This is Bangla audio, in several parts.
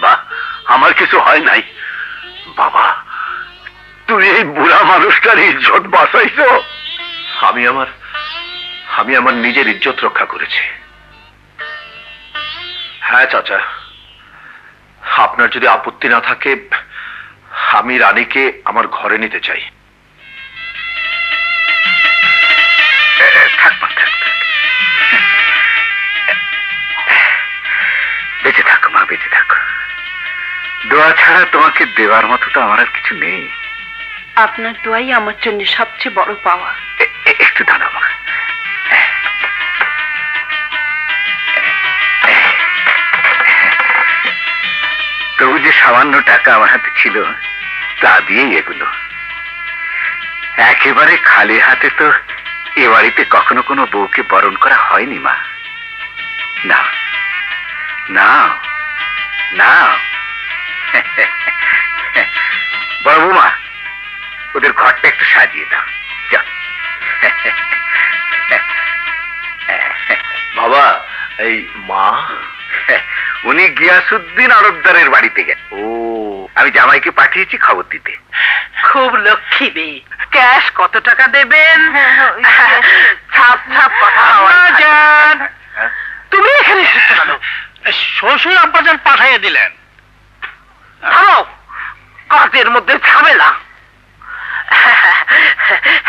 মা, আমার কিছু হয় নাই। বাবা, তুই এই বুড়া মানুষটার ইজ্জত বাঁচাইছো। আমি আমার নিজের ইজ্জত রক্ষা করেছি। হ্যাঁ চাচা, আপনার যদি আপত্তি না থাকে আমি রানীকে আমার ঘরে নিতে চাই। থাক, বেঁচে থাকো মা, বেঁচে থাকো। দোয়া ছাড়া তোমাকে দেওয়ার মতো তো আমার আর কিছু নেই। আপনার দোয়াই আমার জন্য সবচেয়ে বড় পাওয়া। একটু দাঁড়াও মা। তবু যে সামান্য টাকা আমার হাতে ছিল তা দিয়েই এগুলো। একেবারে খালি হাতে তো এ বাড়িতে কখনো কোনো বউকে বরণ করা হয়নি মা। না না না, বড় বৌমা, ওদের ঘরটা একটু সাজিয়ে দাও। বাবা, এই মা? উনি গিয়াসউদ্দিন আড়তদারের বাড়িতে গেল। ও, আমি জামাইকে পাঠিয়েছি খবর দিতে। খুব লক্ষ্মী মেয়ে। ক্যাশ কত টাকা দেবেন? ছাপ ছাপ কথা। তুমি এখানে এসেছো কেন? শ্বশুর আব্বাজান পাঠাইয়া দিলেন। থামো, কাজের মধ্যে ঝামেলা।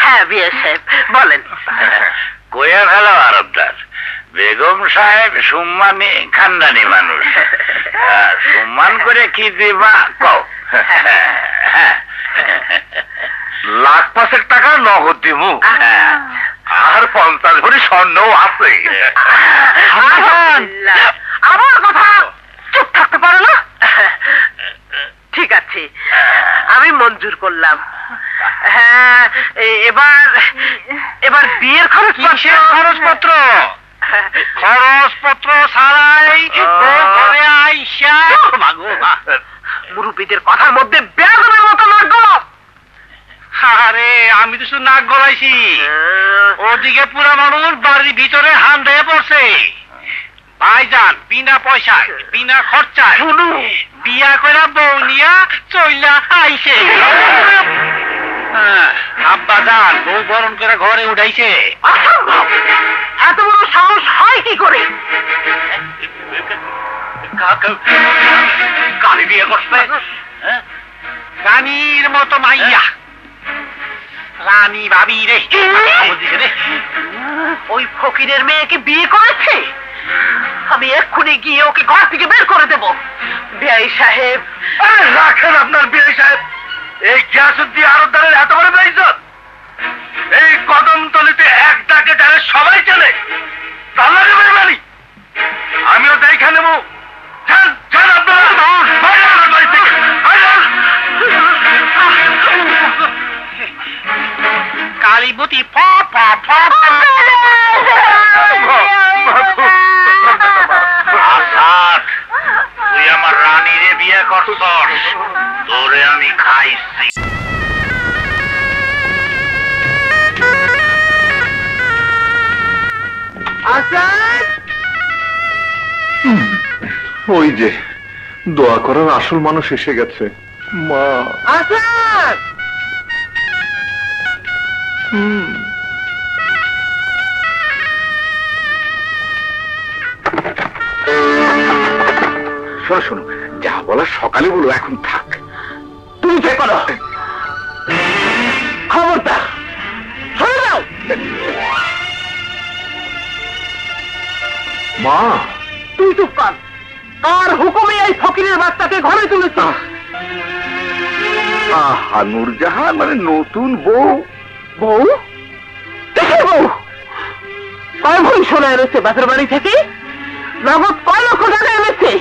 হ্যাঁ বিয়ে সাহেব বলেন। কইয়া ফেলো আরবদার, বেগম সাহেব সম্মানী খানদানি মানুষ, সম্মান করে কি দিবা কও। লাখ 5 টাকা নগদ দিমু, আর 50 ভরি স্বর্ণও আছে। আমার কথা চুপ থাকতে পারো না? ঠিক আছে, আমি মঞ্জুর করলাম। হ্যাঁ, এবার বিয়ের খরচপত্র ছাড়াই ঘরে আইসা মুরব্বীদের কথার মধ্যে বেয়াদবের মতো লাগলো। আরে আমি তো শুধু নাক গলাইছি, ওদিকে পুরা মানুষ বাড়ির ভিতরে হান দিয়ে পড়ছে। ভাইজান বিনা পয়সায় বিনা খরচায় বিয়া করে বউ নিয়া চইলা আইছে। আব্বাজান বউ বরণ করে ঘরে উঠাইছে। এত বড় সাহস হয় কি করে? কালি বিয়ে করছে, রানীর মতো মাইয়া, রানী ভাবি রে। ওই ফকিরের মেয়েকে বিয়ে করেছে? আমি এক্ষুনি গিয়ে ওকে ঘর থেকে বের করে দেব। বিআই সাহেব। রাখেন আপনার বিআই সাহেব। এই গিয়াসউদ্দিন আড়তদারের এত বড় বেইজ্জত, এই কদমতলিতে এক ডাকে ডাকে সবাই চলে, তাহলে বেমানি আমিও দেখা নেব। যান আপনারা, বাড়ি থেকে কালীবতী তুই আমার রানীরে বিয়ে করছস, তোরে আমি খাইছি। ওই যে দোয়া করার আসল মানুষ এসে গেছে। মা শোনো শোনো, যা বলার সকালে বলো, এখন থাক। তুমি দেখো না, খবরদার সরে যাও। মা, তুই চুপ কর। আর হুকুমে এই ফকিরের বাচ্চাকে ঘরে তুলেছ। আহা, নূরজাহান মানে নতুন বউ। বউ দেখে বউ কয় ভরি সোনা এনেছে বাপের বাড়ি থেকে? নগদ কয় লক্ষ টাকা এনেছে?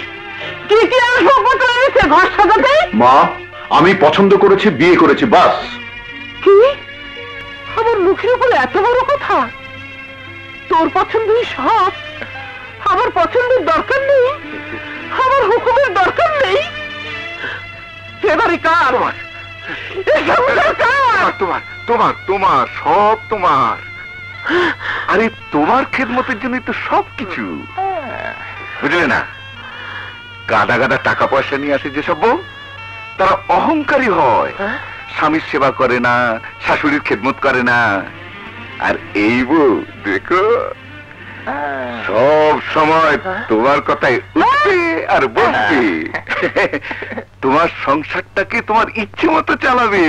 কি কি আসবাবপত্র এনেছে ঘর সাজাতে? মা, আমি পছন্দ করেছি, বিয়ে করেছি, বাস। কি আমার মুখের উপরে এত বড় কথা? তোর পছন্দই সব, আমার পছন্দের দরকার নেই, আমার হুকুমের দরকার নেই। এবারে কার? তোমার তোমার তোমার সব তোমার। আরে তোমার খেদমতের জন্য তো সবকিছু, বুঝলে না? গাদা গাদা টাকা পয়সা নিয়ে আসে যেসব বউ, তারা অহংকারী হয়, স্বামীর সেবা করে না, শাশুড়ির খেদমত করে না। আর এই বউ দেখো সব সময় তোমার কথাই উঠবে আর বলবে, তোমার সংসারটাকে তোমার ইচ্ছে মতো চালাবে।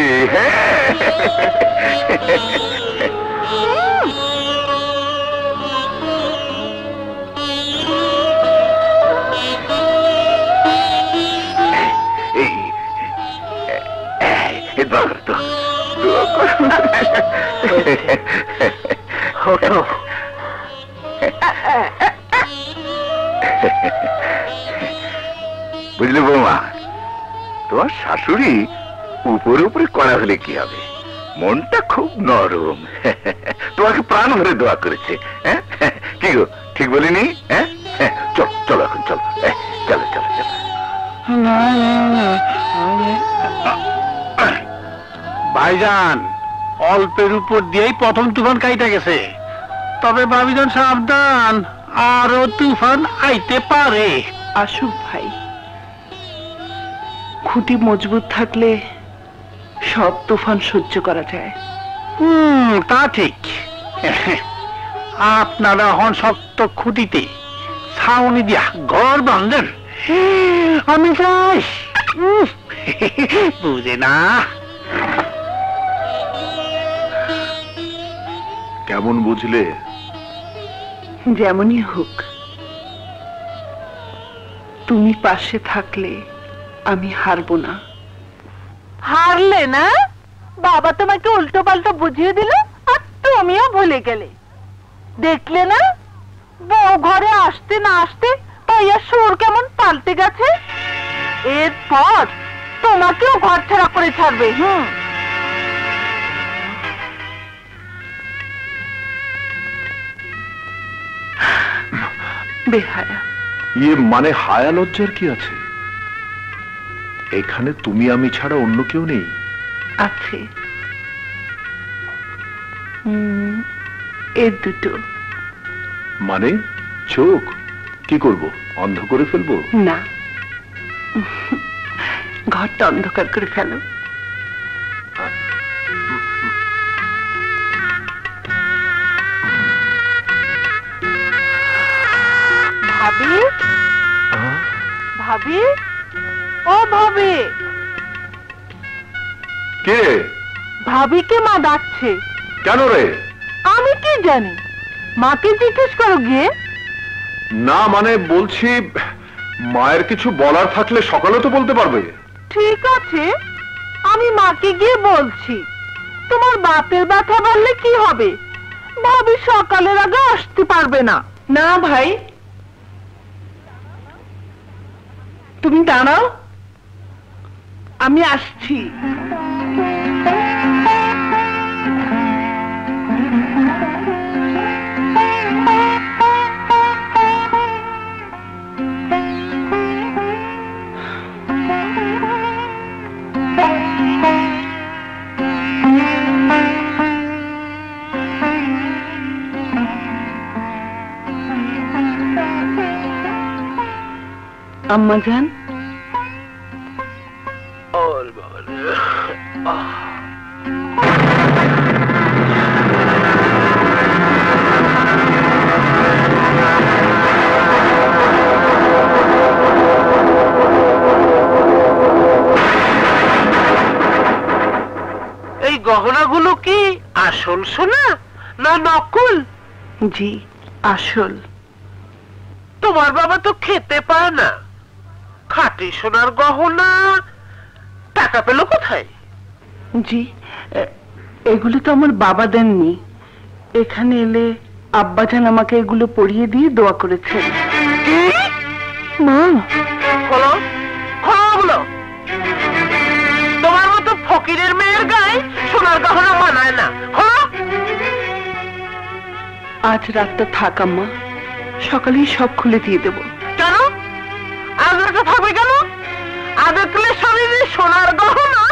বুঝলে বৌমা, তোমার শাশুড়ি উপরে উপরে করা হলে কি হবে, মনটা খুব নরম, তোমাকে প্রাণ ভরে দোয়া করেছে। কি গো, ঠিক বলিনি? চল চলো এখন, চলো চলো চলো চলো। ভাইজান, অল্পের উপর দিয়েই প্রথম তুফান কাইটা গেছে, তবে ভাবিজান সাবধান, আরো তুফান আইতে পারে। আসুক ভাই, খুঁটি মজবুত থাকলে সব তুফান সহ্য করা যায়। তা ঠিক। আপনারা হন শক্ত খুঁটিতে ছাউনি দিয়া ঘর বাঁধেন, আমি যাই। বুঝে না। কেমন বুঝলে? যেমনই হোক, তুমি পাশে থাকলে আমি হারবো না। হারলে না? বাবা তোমাকে উল্টো পাল্টা বুঝিয়ে দিল আর তুমিও ভুলে গেলে। দেখলে না, বউ ঘরে আসতে না আসতে তাইয়া সুর কেমন পাল্টে গেছে। এরপর তোমাকেও ঘর ছাড়া করে ছাড়বে। বেহায়া। ইয়ে মানে হায়া লজ্জার কি আছে? এখানে তুমি আমি ছাড়া অন্য কেউ নেই। আছে, এর দুটো। মানে চোখ? কি করব, অন্ধ করে ফেলবো? না, ঘরটা অন্ধকার করে ফেলো। ভাবি, ভাবি, ও ভাবি। কে? ভাবিকে মা ডাকছে। কেন রে? আমি কি জানি, মাকে জিজ্ঞেস করো গিয়ে। না মানে বলছি, মায়ের কিছু বলার থাকলে সকালে তো বলতে পারবে। ঠিক আছে, আমি মাকে গিয়ে বলছি। তোমার বাপের ব্যথা বললে কি হবে, ভাবি সকালের আগে আসতে পারবে না। না ভাই, তুমি দাঁড়াও, আমি আসছি। আম্মা জান, এই গহনাগুলো কি আসল সোনা না নকল? জি আসল। তোমার বাবা তো খেতে পায় না, খাঁটি সোনার গহনা টাকা পেল কোথায়? জি, এগুলো তো আমার বাবা দেননি। এখানে এলে আব্বাজান আমাকে এগুলো পরিয়ে দিয়ে দোয়া করেছেন। কি? মা, খোলো, খোলো ওগুলো। তোমার মতো ফকিরের মেয়ের গায়ে সোনার গহনা মানায় না। খোলো। আজ রাতটা থাক আম্মা, সকালেই সব খুলে দিয়ে দেব। কেন আজ রাতে থাকবে কেন? আজ তুলে শরীরে সোনার গহনা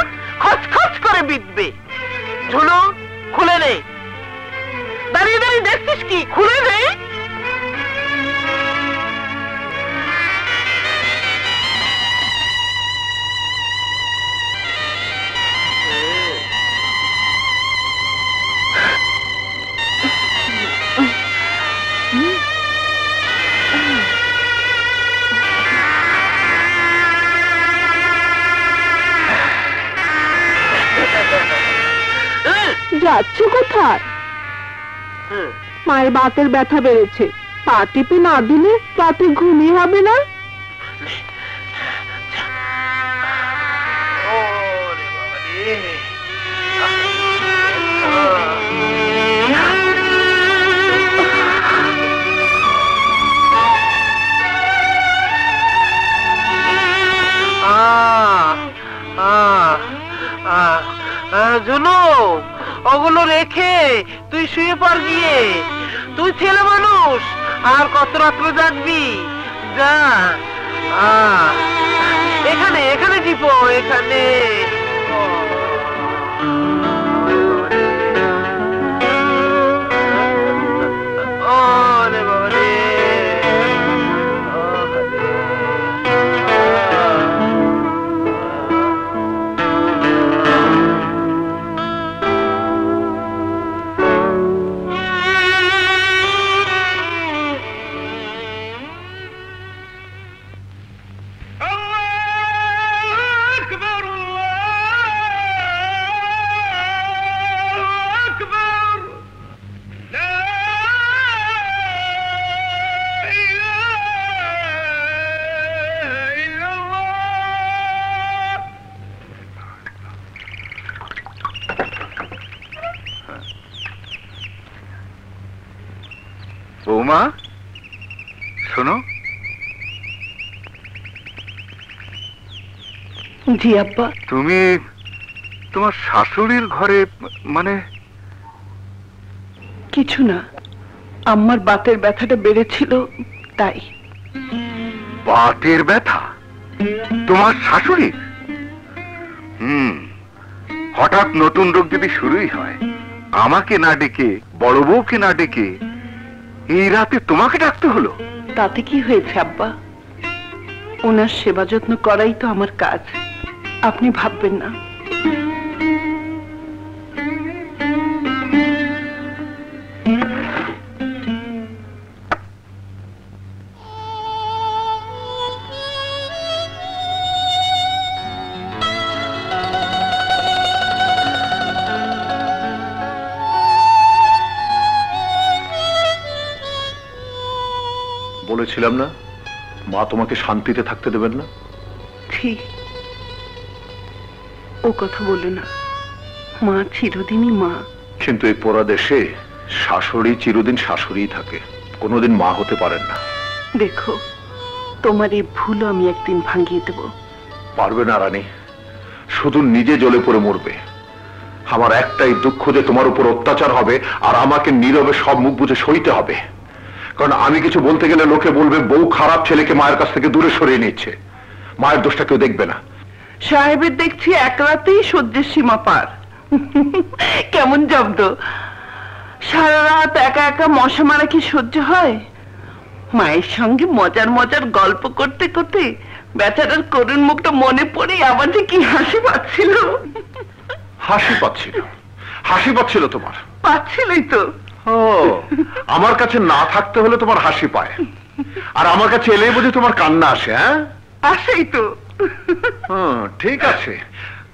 খচখচ করে বিঁধবে। ঝুলো, খুলে নে। দাঁড়িয়ে দাঁড়িয়ে দেখছিস কি? খুলে নে। যাচ্ছ কোথায়? মায়ের বাতের ব্যথা বেড়েছে, পা টিপে না দিলে রাতে ঘুমিয়ে হবে না। জুনু, ওগুলো রেখে তুই শুয়ে পড় গিয়ে। তুই ছেলে মানুষ, আর কত রাত্র জাগবি? যা, এখানে এখানে টিপো, এখানে। বৌমা, শোনো। জি আব্বা। তুমি তোমার শাশুড়ির ঘরে, মানে? কিছু না, আমার বাতের ব্যথাটা বেড়েছিল তাই। বাতের ব্যথা তোমার শাশুড়ির? হঠাৎ নতুন রোগ যদি শুরুই হয়, আমাকে না ডেকে, বড় বউকে না ডেকে এই রাতে তোমাকে ডাকতে হলো? তাতে কি হয়েছে আব্বা? ওনার সেবা যত্ন করাই তো আমার কাজ, আপনি ভাববেন না। বলেছিলাম না মা তোমাকে শান্তিতে থাকতে দেবেন না? ঠিক, ও কথা বলে না, মা চিরদিনই মা। কিন্তু এই পোড়া দেশে শাশুড়ি চিরদিন শাশুড়ি থাকে, কোনোদিন মা হতে পারেন না। দেখো, তোমার এই ভুল আমি একদিন ভাঙিয়ে দেব। পারবে না রানী, শুধু নিজে জ্বলে পড়ে মরবে। আমার একটাই দুঃখ যে তোমার উপর অত্যাচার হবে, আর আমাকে নীরবে সব মুখ বুঝে সইতে হবে। কারণ আমি কিছু বলতে গেলে লোকে বলবে বউ খারাপ ছেলেকে মায়ের কাছ থেকে দূরে সরিয়ে নিচ্ছে। মায়ের দোষটা কেউ দেখবে না। সাহেবের দেখছি এক রাতেই সহ্যের সীমা পার। কেমন জব্দ! সারা রাত একা একা মশা মারা কি সহ্য হয়? মায়ের সঙ্গে মজার মজার গল্প করতে করতে বেচারার করুণ মুখটা মনে পড়ে আমার যে কি হাসি পাচ্ছিল। হাসি পাচ্ছিল? হাসি পাচ্ছিল তোমার? পাচ্ছিলই তো। ও, আমার কাছে না থাকতে হলে তোমার হাসি পায়, আর আমার কাছে এলেই বুঝি তোমার কান্না আসে? হ্যাঁ, আসেই তো। ঠিক আছে,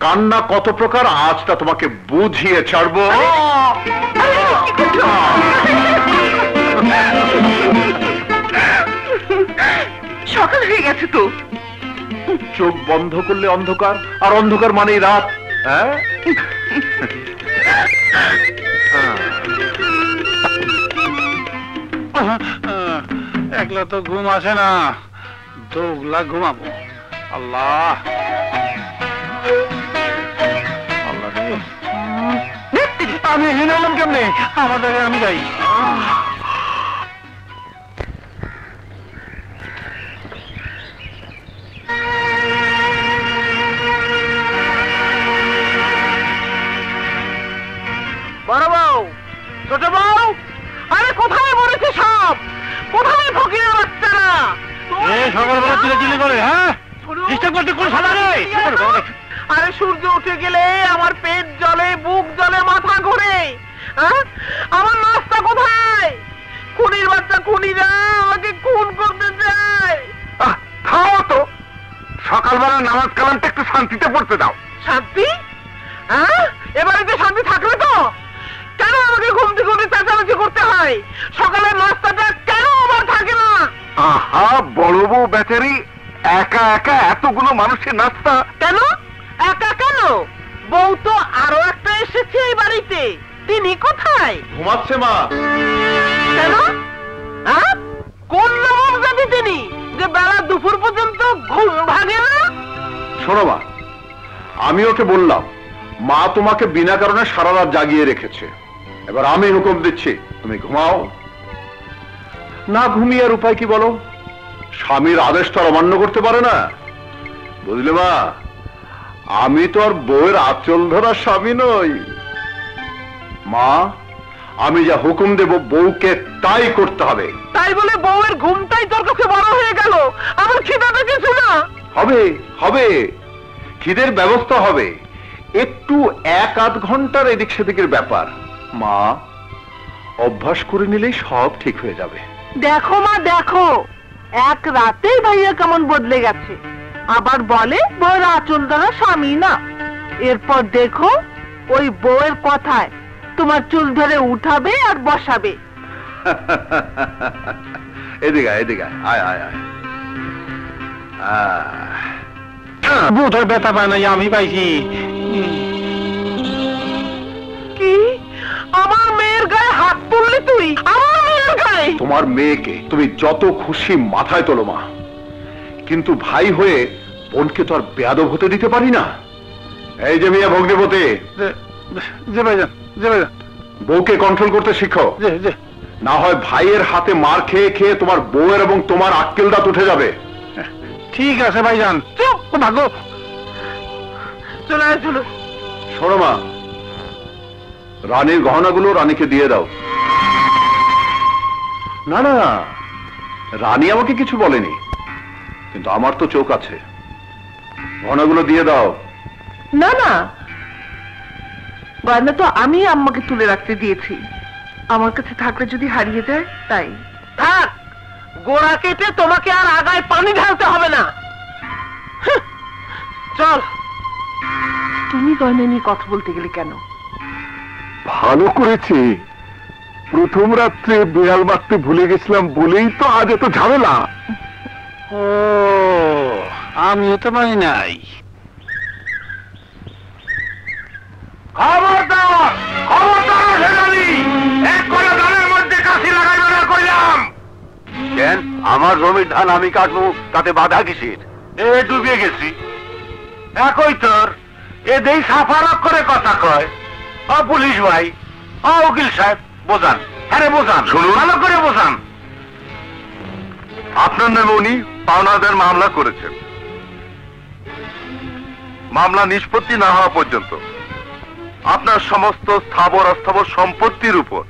কান্না কত প্রকার আজ তা তোমাকে বুঝিয়ে ছাড়বো। সকাল হয়ে গেছে তো। চোখ বন্ধ করলে অন্ধকার, আর অন্ধকার মানেই রাত। হ্যাঁ, একলা তো ঘুম আসে না, দোগলা ঘুমাবো। আল্লাহ আল্লাহ রে, আমি হিনালাম কেমনে? আমাদের আমি যাই। বড় বউ, ছোট বউ, আরে কোথায় মরেছে সব? কোথায় ফকিরের বাচ্চারা? সকালবেলা চিল্লাচিল্লি করে, হ্যাঁ? ডিস্টার্ব করতে কোন শালা রে? আরে সূর্য উঠে গেলে আমার পেট জ্বলে, বুক জ্বলে, মাথা ঘোরে। আমার নাস্তা কোথায়? খুনির বাচ্চা খুনিরা আমাকে খুন করতে চায়। থামো তো, সকালবেলা নামাজ কালামটা একটু শান্তিতে পড়তে দাও। শান্তি? এবারে শান্তি থাকলে তো কেন আমাকে ঘুম থেকে উঠে চেঁচামেচি করতে হয়? সকালের নাস্তাটা কেন আমার থাকে না? আহা, বড় বউ বেচারি একা একা এতগুলো মানুষের নাস্তা। কেন একা কেন? বউ তো আরো একটা এসেছে এই বাড়িতে, তিনি কোথায়? ঘুমাচ্ছে মা। কেন? কোন নবম জাতি তিনি যে বেলা দুপুর পর্যন্ত ঘুম ভাঙে না? শোনো মা, আমি ওকে বললাম মা তোমাকে বিনা কারণে সারা রাত জাগিয়ে রেখেছে, এবার আমি হুকুম দিচ্ছি তুমি ঘুমাও। না ঘুমিয়ে আর উপায় কি বলো? স্বামীর আদেশ তো আর অমান্য করতে পারে না, বুঝলে মা? আমি তো আর বউয়ের আঁচল ধরা স্বামী নই। মা, আমি যা হুকুম দেব বউকে তাই করতে হবে। তাই বলে বউয়ের ঘুমটাই তোর কাছে বড় হয়ে গেল? আমার খিদাটা কিছু না? হবে হবে, খিদের ব্যবস্থা হবে, একটু 1-8 ঘন্টার এদিক সেদিকের ব্যাপার। মা, অভ্যাস করে নিলেই সব ঠিক হয়ে যাবে। দেখো মা দেখো, এক রাতেই ভাইয়া কেমন বদলে গেছে। আবার বলে বউয়ের আঁচল ধরা স্বামী না। এরপর দেখো ওই বউয়ের কথায় তোমার চুল ধরে উঠাবে আর বসাবে। এদিকে এদিকে আয় আয় আয়। বুধর ব্যথা পায় না, আমি পাইছি। কি? আমার মেয়ের গায়ে হাত তুললি তুই? আমার মেয়ের গায়ে? তোমার মেয়েকে তুমি যত খুশি মাথায় তোলো মা, কিন্তু ভাই হয়ে বোনকে তো আর বেয়াদব হতে দিতে পারি না। এই যে মিয়া ভগ্নিপতি, যে ভাইজান, যে ভাইজান, বউকে কন্ট্রোল করতে শিখো, না হয় ভাইয়ের হাতে মার খেয়ে খেয়ে তোমার বউয়ের এবং তোমার আক্কেল দাঁত উঠে যাবে। ঠিক আছে ভাইজান। চুপ ভাগো। চলে আয়, চলো। শোনো মা, রানীর গহনাগুলো রানীকে দিয়ে দাও। না না, রানী আমাকে কিছু বলেনি, কিন্তু আমার তো চোখ আছে, গহনাগুলো দিয়ে দাও। না না, গয়না তো আমি আম্মাকে তুলে রাখতে দিয়েছি, আমার কাছে থাকলে যদি হারিয়ে যায় তাই। থাক, গোড়া কেটে তোমাকে আর আগায় পানি ঢালতে হবে না। চল। তুমি গয়না নিয়ে কথা বলতে গেলে কেন? ভালো করেছি, প্রথম রাত্রে বিড়াল মারতে ভুলে গেছিলাম বলেই তো আজ এত ঝামেলা। ও, আমিও তো পারি নাই। খবরদার, খবরদার সেনানি, এক করে ধানের মধ্যে কাশি লাগাইবে না কইলাম। কেন? আমার জমির ধান আমি কাটবো, তাতে বাধা কিসের? এ ডুবিয়ে গেছি। একই তোর এদেই সাফারক করে কথা কয়। পুলিশ ভাই, উকিল সাহেব, বোঝান। হ্যাঁ বোঝান, ভালো করে বোঝান। আপনার নামে উনি পাওনাদার মামলা করেছেন। মামলা নিষ্পত্তি না হওয়া পর্যন্ত আপনার সমস্ত স্থাবর অস্থাবর সম্পত্তির উপর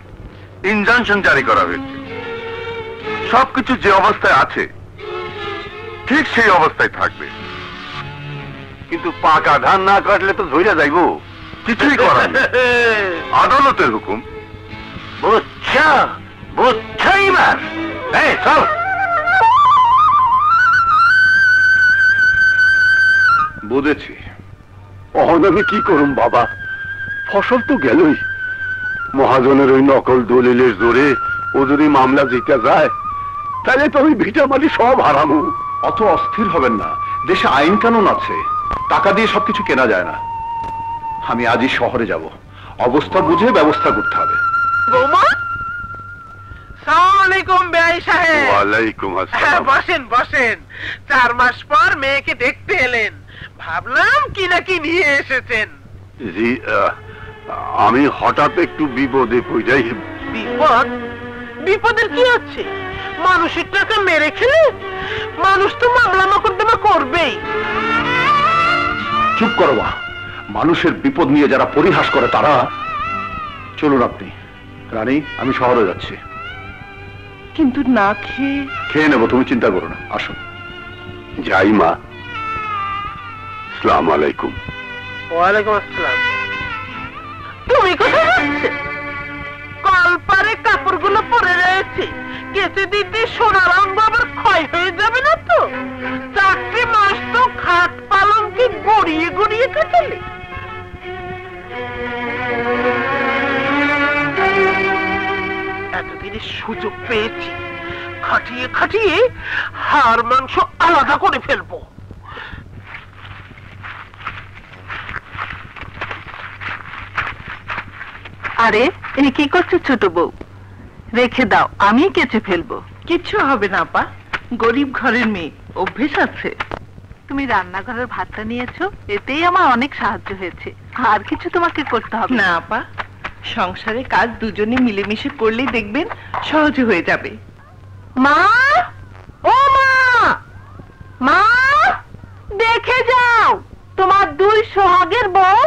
ইনজাংশন জারি করা হয়েছে। সবকিছু যে অবস্থায় আছে ঠিক সেই অবস্থায় থাকবে, কিন্তু পাকা ধান না কাটলে তো ধইরা যাইব, কিছুই করার নেই। আদালতের হুকুম। বুঝছো? বুঝছো এবার? এই চল। বুঝেছি। অহন আমি কি করুম বাবা, ফসল তো গেলই। মহাজনের ওই নকল দলিলের জোরে ও যদি মামলা জিতে যায় তাহলে তো আমি ভিটা মাটি সব হারামু। অত অস্থির হবেন না, দেশে আইন কানুন আছে, টাকা দিয়ে সবকিছু কেনা যায় না। আমি আজই শহরে যাব, অবস্থা বুঝে ব্যবস্থা করতে হবে। বৌমা, সালাম আলাইকুম বেআই সাহেব। ওয়ালাইকুম আসসালাম। বসেন বসেন। 4 মাস পর মেয়েকে দেখতে এলেন, ভাবলাম কি না কি নিয়ে এসেছেন। জি, আমি হঠাৎ একটু বিপদে পড়ে। বিপদ? বিপদের কি আছে? মানুষের টাকা মেরে খেলে মানুষ তো মামলা মোকদ্দমা করবেই। চুপ করো মা, মানুষের বিপদ নিয়ে যারা পরিহাস করে তারা। চলুন আপনি। রানী, আমি শহরে যাচ্ছি। কিন্তু না খেয়ে? খেয়ে নেবো, তুমি চিন্তা করো না, আসুন। যাই মা। আসসালামু আলাইকুম। ওয়ালাইকুম আসসালাম। তুমি কোথায় যাচ্ছে? কলপারে কাপড়গুলো পরে রয়েছে, কেচে দিতে সোনা রঙ আবার ক্ষয় হয়ে যাবে না তো? 4 মাস তো খাট পালঙ্কে গড়িয়ে গড়িয়ে কাটালে। সুযোগ পেয়েছি, খাটিয়ে খাটিয়ে হাড় মাংস আলাদা করে ফেলবো। আরে এই কি করছো ছোট বউ? রেখে দাও, আমি কেচে ফেলবো। কিচ্ছু হবে না আপা, গরিব ঘরের মেয়ে, অভ্যেস আছে। তুমি রান্নাঘরের ভাতটা নিয়েছো, এতেই আমার অনেক সাহায্য হয়েছে। আর কিছু তোমাকে করতে হবে না আপা, সংসারে কাজ দুজনে মিলেমিশে করলেই দেখবেন সহজে হয়ে যাবে। মা, ও মা, মা, দেখে যাও তোমার দুই সোহাগের বউ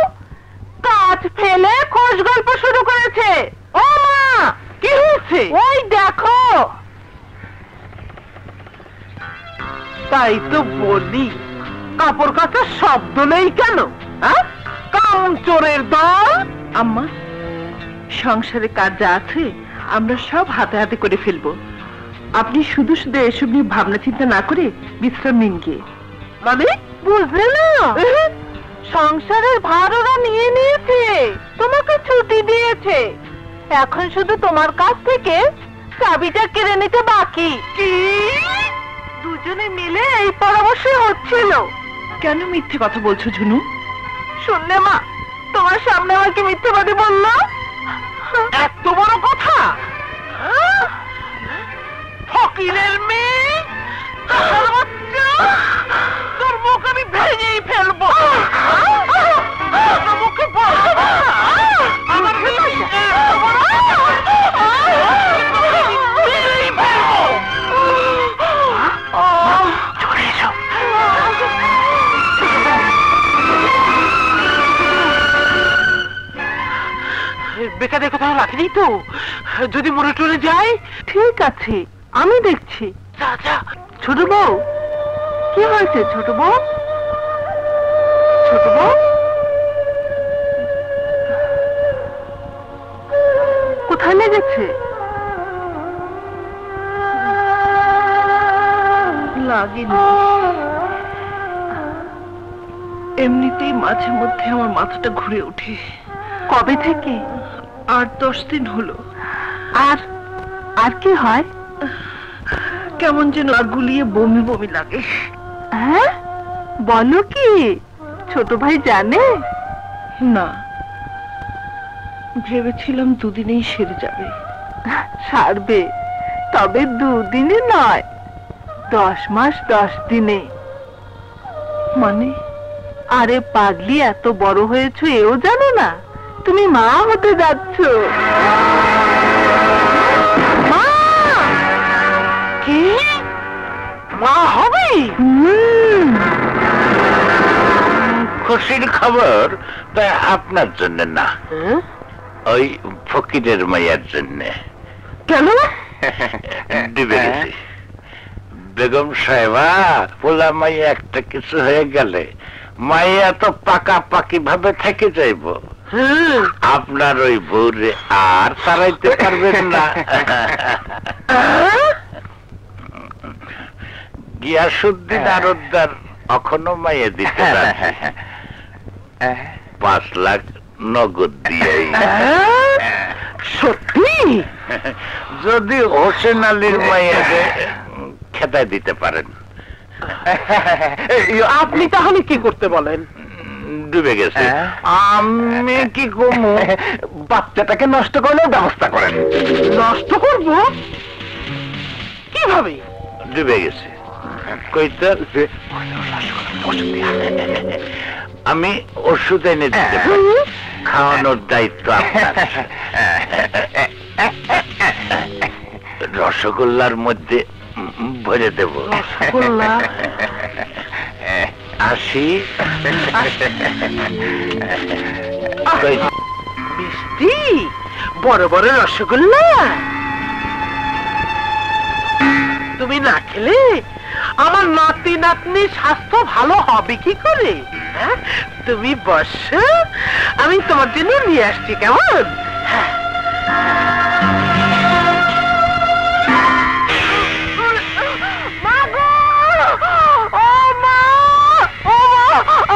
কাজ ফেলে খোশ গল্প শুরু করেছে। ও মা, কি হয়েছে? ওই দেখো। তাই তো বলি, কাপড় কাচার শব্দ নেই কেন? কাম চোরের দল। আম্মা, সংসারে কাজ যা আছে আমরা সব হাতে হাতে করে ফেলবো। আপনি শুধু শুধু এসব নিয়ে ভাবনা চিন্তা না করে বিশ্রাম নিন গিয়ে। মানে বুঝলে না, সংসারের ভার ওরা নিয়ে নিয়েছে, তোমাকে ছুটি দিয়েছে। এখন শুধু তোমার কাছ থেকে চাবিটা কেড়ে নিতে বাকি। কি? দুজনে মিলে এই পরামর্শ হচ্ছিল। কেন মিথ্যে কথা বলছো ঝুনু? শুনলে মা, তোমার সামনে আমাকে মিথ্যাবাদী বললো। এত বড় কথা? ফকিরের মেয়ে, কাঁঠাল বাচ্চা, তোর মুখ আমি ভেঙেই ফেলবো। তোর মুখে বলবো না, আমার মেয়ে এত বড়, ভেঙেই ফেলবো। চলে এসো। বেকারের কোথাও রাখিনি তো? যদি মরে টরে যায়? ঠিক আছে, আমি দেখছি। যা যা। ছোট বউ, কি হয়েছে ছোট বউ? ছোট বউ, কোথায় লেগেছে? লাগেনি, এমনিতেই মাঝে মধ্যে আমার মাথাটা ঘুরে ওঠে। কবে থেকে? 8-10 দিন হলো। আর আর কি হয়? কেমন যেন গুলিয়ে বমি বমি লাগে। হ্যাঁ, বলো কি? ছোট ভাই জানে? না, ভেবেছিলাম দুদিনেই সেরে যাবে। সারবে, তবে দুদিনে নয়, 10 মাস 10 দিনে। মানে? আরে পাগলি, এত বড় হয়েছো এও জানো না? তুমি মা হতে যাচ্ছ। মা! কি? মা হবে? খুশির খবর, তাই আপনার জন্য না, ওই ফকিরের মাইয়ার জন্য। কেন? ডুবে গেছি। বেগম সাহেবা, পোলা মাইয়া একটা কিছু হয়ে গেলে মাইয়া তো পাকাপাকি ভাবে থেকে যাইব। আপনার ওই বউরে আর তাড়াইতে পারবেন না। গিয়াসুদ্দিন আরোদ্দার এখনো মাইয়া দিতে পারে 5 লাখ নগদ দিয়ে। সত্যি? যদি হোসেন আলীর মাইয়াকে খেতায় দিতে পারেন। আপনি তাহলে কি করতে বলেন? ডুবে গেছে। আমি কি করবো? বাচ্চাটাকে নষ্ট করলেও ব্যবস্থা করেন। নষ্ট করব কিভাবে? ডুবে গেছে। কইতে আমি ওষুধ এনে দিতে পারি, খাওয়ানোর দায়িত্ব আপনার। রসগোল্লার মধ্যে ভরে দেব। রসগোল্লা? আসি। মিষ্টি বড় বড় রসগোল্লা? তুমি না খেলে আমার নাতি নাতনি স্বাস্থ্য ভালো হবে কি করে? তুমি বসো, আমি তোমার জন্য নিয়ে আসছি, কেমন?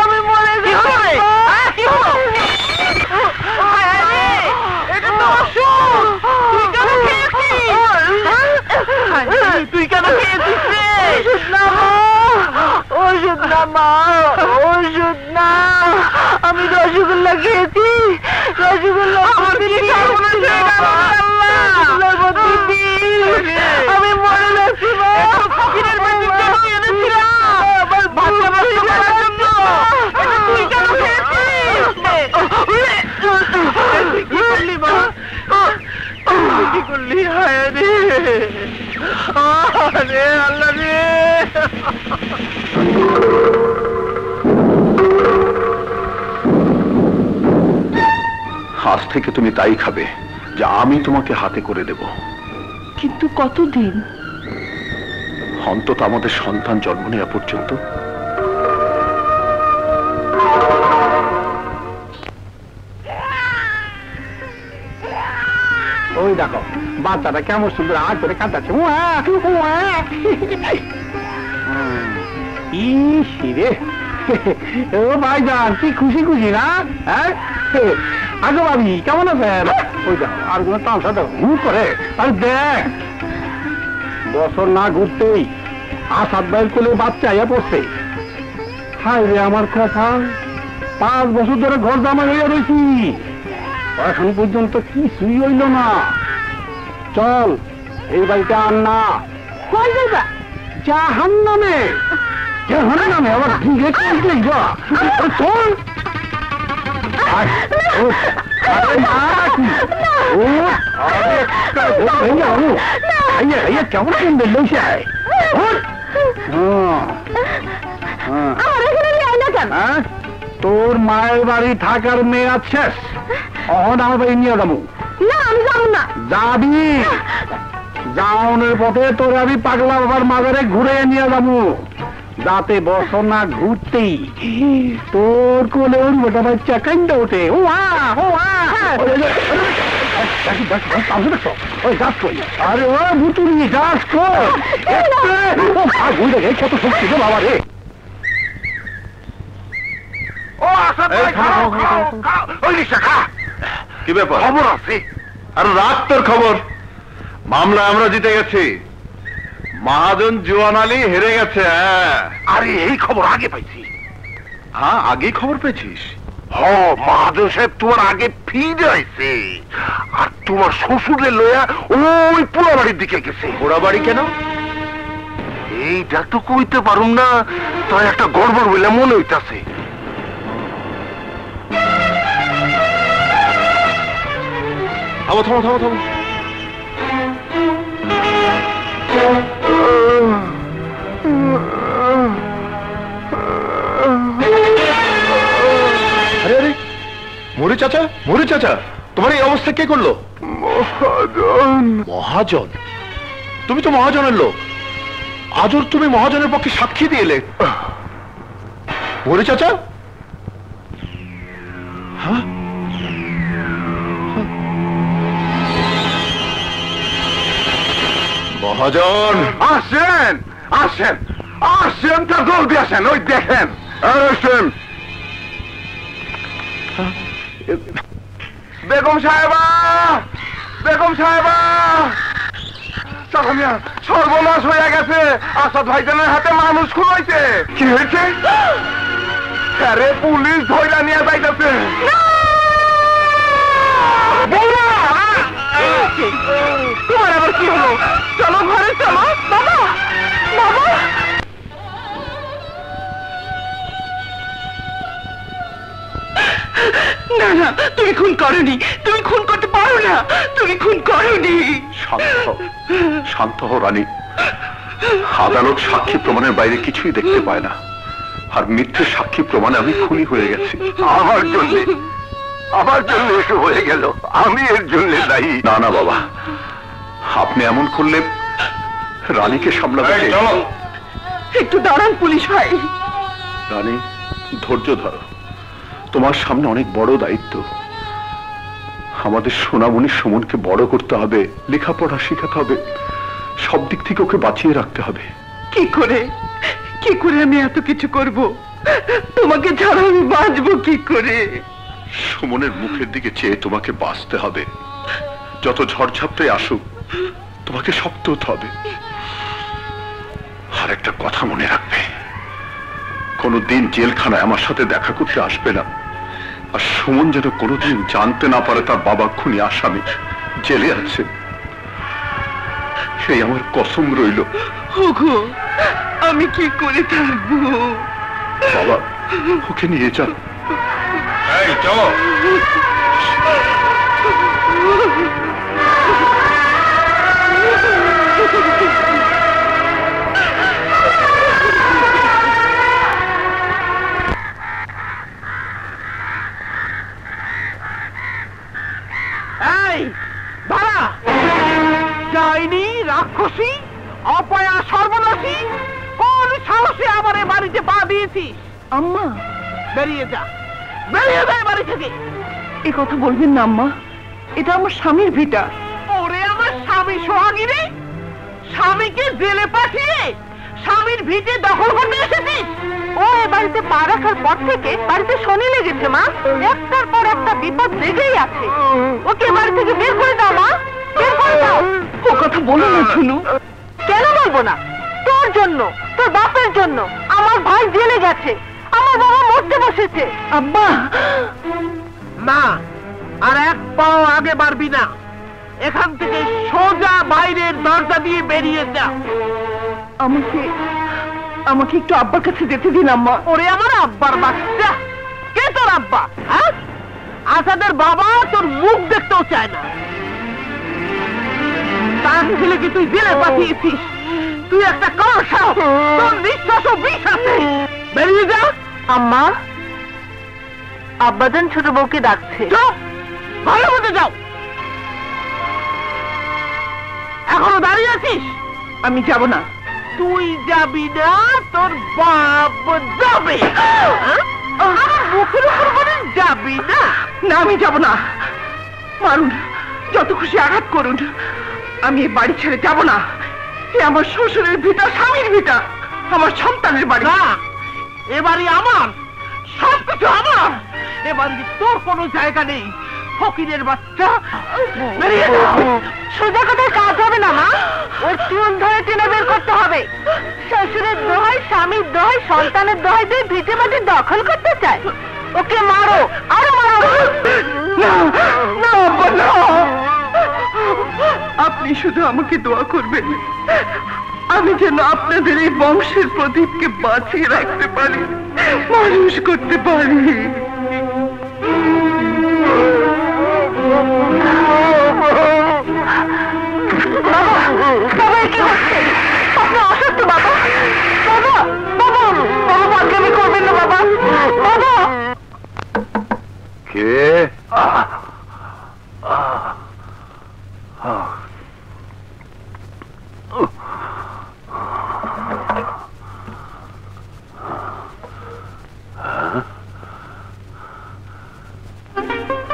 আমি মরে যাব। এটা তো অসুখ। তুই কেন খেয়েছিস? না মা, ওষুধ না, আমি রসগোল্লা খেয়েছি, রসগোল্লা আমি মরে যাচ্ছি মা। কি করলি? হায় রে, আল্লাহ রে। আজ থেকে তুমি তাই খাবে যে আমি তোমাকে হাতে করে দেব। কিন্তু কতদিন? অন্তত আমাদের সন্তান জন্ম নেওয়া পর্যন্ত। ওই দেখো বাচ্চাটা কেমন সুন্দর আজ করে কাঁদাচ্ছে। রে ও ভাইজান, কি খুশি খুশি না? হ্যাঁ আগে ভাবি কেমন আছেন? ওই দেখো আর কোনো তামসা দেখো হু করে। আর দেখ বছর না ঘুরতেই আসাদ ভাইয়ের কোলে বাচ্চা আইয়া পড়ছে। হায় রে আমার কথা, 5 বছর ধরে ঘর জামা হইয়া রয়েছি, এখন পর্যন্ত কিছুই হইল না। চল এই বাড়িটা আন না। জাহান্নামে, জাহান্নামে আবার ঢুকে চল। কেমন সুন্দর লইছে। তোর মায়ের বাড়ি থাকার মেয়ে আছে, আমার বাড়ি নিয়ে যাবো। না আমি যাবো না। যাবি, যাওনের পথে তোর আমি পাগলা বাবার মাজারে ঘুরে নিয়ে যাবো, যাতে বছর না ঘুরতেই তোর কোলে ওর মোটা বাচ্চা কান্দা ওঠে। ও আরে ও ভুতুরি গাছ কত শক্তি তো বাবা রে। কি ব্যাপার? খবর আছে। আর রাখ তোর খবর। মামলা আমরা জিতে গেছি, মহাজন জোয়ান আলী হেরে গেছে। আরে এই খবর আগে পাইছি। হ্যাঁ আগেই খবর পেয়েছিস? মহাজন সাহেব তোমার আগে ফিরে আইছে, আর তোমার শ্বশুরে লইয়া ওই পোড়া বাড়ির দিকে গেছে। পোড়া বাড়ি কেন? এইটা তো কইতে পারুম না, তাই একটা গড়বড় বলে মনে হইতাছে। থামো থামো থামো থামো। আরে আরে মরি চাচা, মরি চাচা, তোমার এই অবস্থা কে করলো? মহাজন। মহাজন? তুমি তো মহাজনের লোক, আজও তুমি মহাজনের পক্ষে সাক্ষী দিয়ে এলে। মরি চাচা? হ্যাঁ মহাজন আসেন আসেন আসেন, তা জলদি আসেন। ওই দেখেন আসেন। বেগম সাহেবা, বেগম সাহেবা, সর্বনাশ হয়ে গেছে। আসাদ ভাইজানের হাতে মানুষ খুন হয়েছে। কি হয়েছে? আরে পুলিশ ধইরা নিয়ে যাইতেছে। তোমার আবার কি হলো? চলো ঘরে চলো। বাবা বাবা, না না, তুমি খুন করনি, তুমি খুন করতে পারো না, তুমি খুন করনি। শান্ত শান্ত হও রানী। আদালত সাক্ষী প্রমাণের বাইরে কিছুই দেখতে পায় না, আর মিথ্যে সাক্ষী প্রমাণে আমি খুনি হয়ে গেছি। আমার জন্য এসে হয়ে গেল, আমি এর জন্য দায়ী। না না বাবা, আপনি এমন করলে রানীকে সামলাতে। একটু দাঁড়ান পুলিশ ভাই। রানী ধৈর্য ধরো, তোমার সামনে অনেক বড় দায়িত্ব। আমাদের সোনামণি সুমনকে বড় করতে হবে, লেখাপড়া শেখাতে হবে, সব দিক থেকে ওকে বাঁচিয়ে রাখতে হবে। কি করে আমি এত কিছু করব? তোমাকে ছাড়া আমি বাঁচবো কি করে? সুমনের মুখের দিকে চেয়ে তোমাকে বাঁচতে হবে। যত ঝড়ঝাপটাই আসুক তোমাকে শক্ত হতে হবে। আর একটা কথা মনে রাখবে, কোনোদিন জেলখানায় আমার সাথে দেখা করতে আসবে না, আর সুমন যেন কোনোদিন জানতে না পারে তার বাবা খুনি আসামি জেলে আছে, সেই আমার কসম রইল। ওগো, আমি কি করে থাকবো? বাবা, ওকে নিয়ে যান। এই চলো। এই দাঁড়া! ডাইনি, রাক্ষসী, অপয়া, সর্বনাশী, কোন সাহসে আমার এ বাড়িতে পা দিয়েছিস? আম্মা, বেরিয়ে যা, বেরিয়ে যা এ বাড়ি থেকে। এ কথা বলবেন না আম্মা, এটা আমার স্বামীর ভিটা। ওরে আমার স্বামী সোহাগী রে, স্বামীকে জেলে পাঠিয়ে স্বামীর ভিটে দখল করতে এসেছিস? ও এ বাড়িতে পা রাখার পর থেকে বাড়িতে শনি লেগেছে মা, একটার পর একটা বিপদ লেগেই আছে। ওকে বাড়ি থেকে বের করে দাও মা, বের করে দাও। ও কথা বলো না ঝুনু। কেন বলবো না? তোর জন্য, তোর বাপের জন্য আমার ভাই জেলে গেছে, আমার বাবা মরতে বসেছে। আব্বা, না, আর এক পাও আগে বাড়বি না। এখান থেকে সোজা বাইরের দরজা দিয়ে বেরিয়ে যা। আমাকে একটু আব্বার কাছে যেতে দিন আম্মা। ওরে আমার আব্বার বাচ্চা, কে তোর আব্বা? হ্যাঁ, আসাদের বাবা তোর মুখ দেখতেও চায় না। তার ছেলেকে তুই জেলে পাঠিয়েছিস, তুই একটা কলসা, তোর নিঃশ্বাস বিষ আছে। বেরিয়ে যা। আম্মা, আব্বাজান ছোট বউকে ডাকছে। চুপ, ভালো মতো যাও। এখনো দাঁড়িয়ে আছিস? আমি যাব না। তুই যাবি না, তোর বাপ যাবে। আমার মুখের উপর বলে যাবি না? না, আমি যাব না। মারুন, যত খুশি আঘাত করুন, আমি এই বাড়ি ছেড়ে যাব না। এ আমার শ্বশুরের ভিটা, স্বামীর ভিটা, আমার সন্তানের বাড়ি। না, এ বাড়ি আমার, সবকিছু আমার। এ বাড়ি তোর কোনো জায়গা নেই। ফকিরের বাচ্চা, বেরিয়ে যা। সোজা কথায় কাজ হবে না মা, ওর চুল ধরে টেনে বের করতে হবে। শ্বশুরের দোহাই, স্বামীর দোহাই, সন্তানের দোহাই দিয়ে ভিটে মাটি দখল করতে চায়। ওকে মারো, আরো মারো। না না আব্বা, না। আপনি শুধু আমাকে দোয়া করবেন, আমি যেন আপনাদের এই বংশের প্রদীপকে বাঁচিয়ে রাখতে পারি, মানুষ করতে পারি। বাবা, কি হচ্ছে? আপনি অসুস্থ বাবা। বাবা, বাবা, বাবা, পাগলামি করবেন না বাবা। বাবা, কে?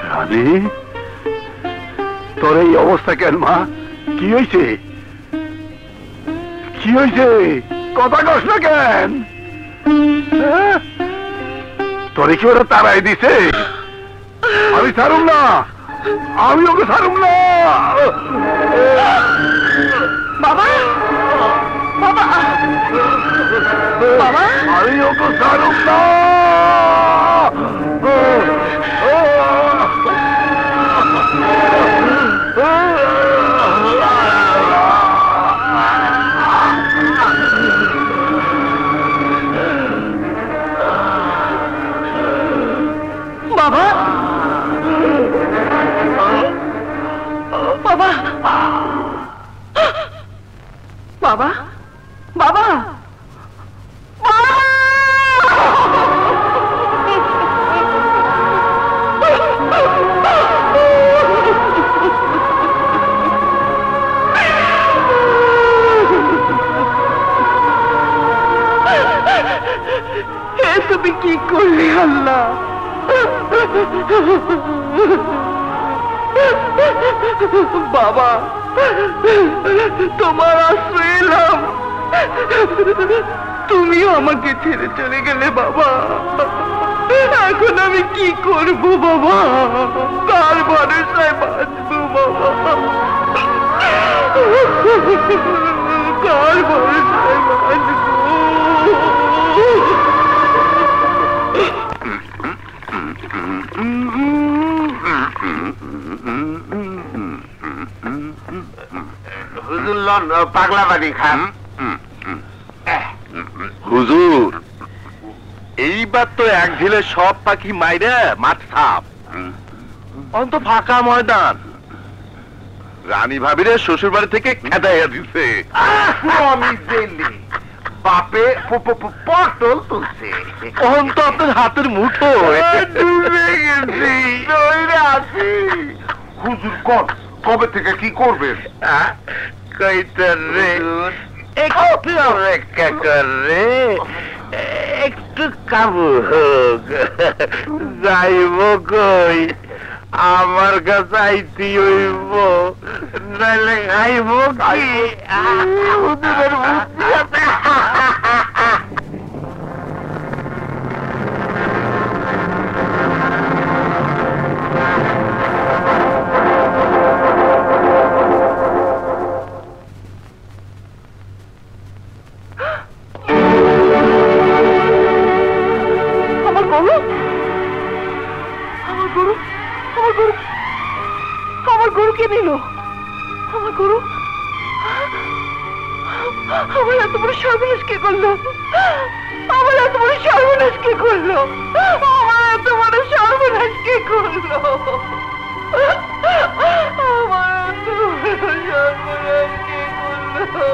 রানী, তোর এই অবস্থা কেন মা? কি হয়েছে? কি হয়েছে? কথা কস না কেন? তোরে কি ওরা তারাই দিছে? আমি ছাড়ুম না, আমি ওকে ছাড়ুম না। বাবা, বাবা, বাবা, আমি ওকে ছাড়ুম না। বাবা, বাবা, বাবা, বাবা, তুমি কি করলে আল্লাহ? বাবা, তোমার আশ্রয় এলাম, তুমিও আমাকে ছেড়ে চলে গেলে বাবা। এখন আমি কি করব বাবা? কার ভরসায় বাঁচবো বাবা? কার ভরসায় বাঁচবো? লন পাগলা পানি খান। হুজুর, এইবার তো এক ঢিলে সব পাখি মাইরে মাঠ সাপ, অন্ত ফাঁকা ময়দান। রানী ভাবিরে শ্বশুর বাড়ি থেকে খেদাইয়া দিছে। আমি জেলি বাপে পটল তুলছে। অন্ত আপনার হাতের মুঠো ডুবে গেছি, নইরে আছি। হুজুর কোন কবে থেকে কি করবেন? কইতেন রে একটু অপেক্ষা কর রে, একটু কাবু হোক। যাইব কই, আমার কাছে আইতি হইব, নাইলে খাইব কি? হুজুরের বুদ্ধি আছে। আমার গরু কে নিল? আমার গরু, আমার এত বড় সর্বনাশ কে করলো? আমার এত বড় সর্বনাশ কে করলো? আমার এত বড় সর্বনাশ কে করলো? আমার এত বড় সর্বনাশ কে করলো?